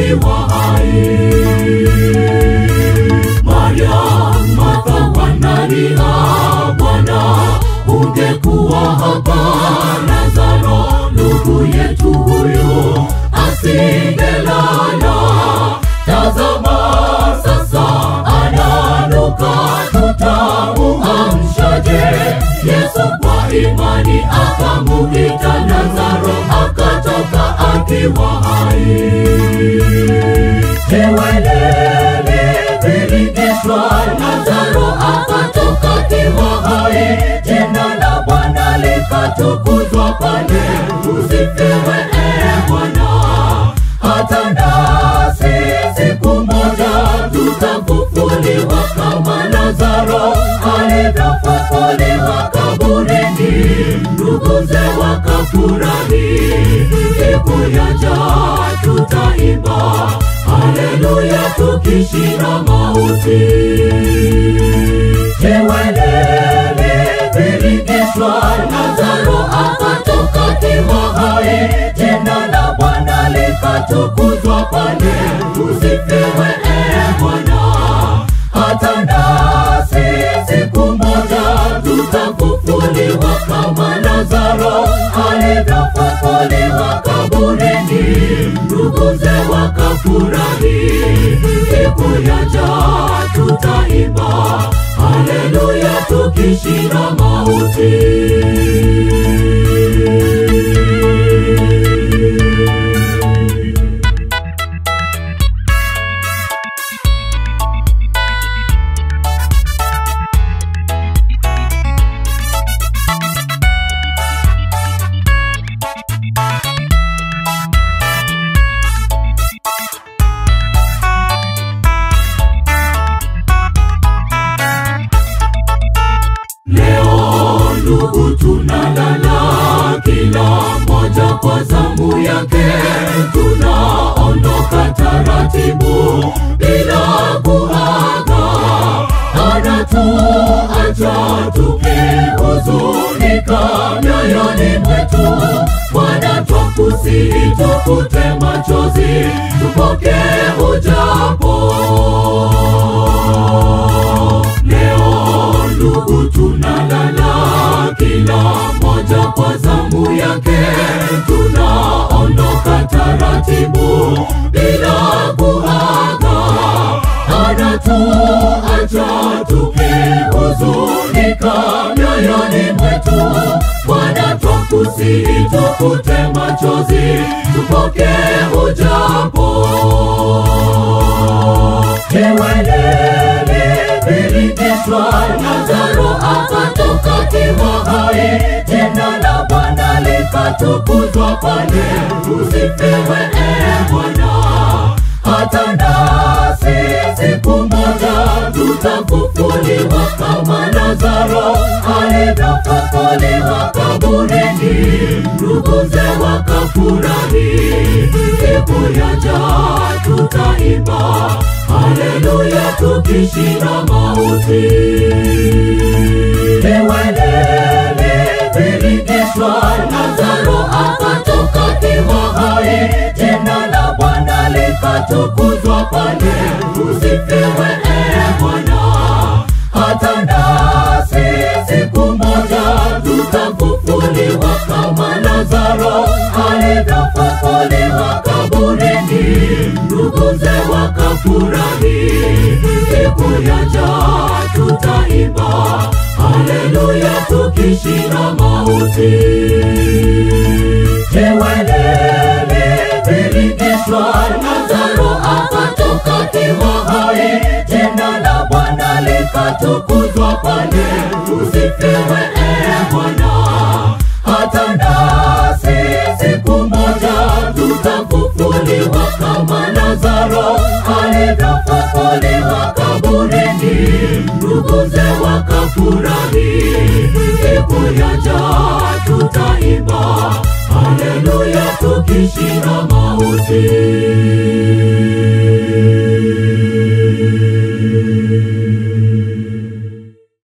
akiwa hai. Maria, Martha wanalia, Bwana ungekuwa hapa, Lazaro ndugu yetu huyu asingelala. Tazama sasa ananuka, tutamuamshaje? Yesu kwa imani akamuita Lazaro, akatoka akiwa hai. Hewelele vilingishwa, Lazaro akatoka akiwa hai. Jina la Bwana likatukuzwa pale. Usifiwe Bwana. Hata nasi siku moja tutafufuliwa kama Lazaro alivyofufuliwa kaburini. Nduguze wakafurahi, siku yaja tutaimba haleluya tukishinda mauti. Hewelele vilingishwa, Lazaro akatoka akiwa hai. Jina la Bwana likatukuzwa pale. Usifiwe Bwana. Hata nasi siku moja tutafufuliwa kama Lazaro alivyofufuliwa kaburini. Nduguze wakafurahi, siku yaja tutaimba haleluya tukishinda mauti. Ndugu tunalala, kila moja kwa zamu yake. Tunaondoka taratibu bila kuaga, anatuacha tukihuzunika mioyoni mwetu. Bwana twakusihi tufute machozi, tupokee ujapo. Leo ndugu tunalala, kila moja kwa zamu yake. Tunaondoka taratibu bila kuaga, anatuacha tukihuzunika mioyoni mwetu. Bwana twakusihi tufute machozi, tupokee ujapo. Hewelele vilingishwa, Lazaro akatoka akiwa hai. Jina la Bwana likatukuzwa pale. Usifiwe Bwana. Hata nasi siku moja tutafufuliwa kama Lazaro alivyofufuliwa kaburini. Nduguze wakafurahi, siku yaja tutaimba haleluya tukishinda mauti. Hewelele vilingishwa, Lazaro akatoka akiwa hai. Jina la Bwana likatukuzwa pale. Usifiwe Bwana. Hata nasi siku moja tutafufuliwa kama Lazaro alivyofufuliwa kaburini. Nduguze wakafurahi, siku yaja tutaimba haleluya tukishinda mauti. Hewelele vilingishwa, Lazaro akatoka akiwa hai. Jina la Bwana likatukuzwa pale. Usifiwe Bwana. Hata nasi siku moja tutafufuliwa kama Lazaro alivyofufuliwa kaburini. Nduguze wakafurahi, siku yaja tutaimba haleluya tukishinda mauti.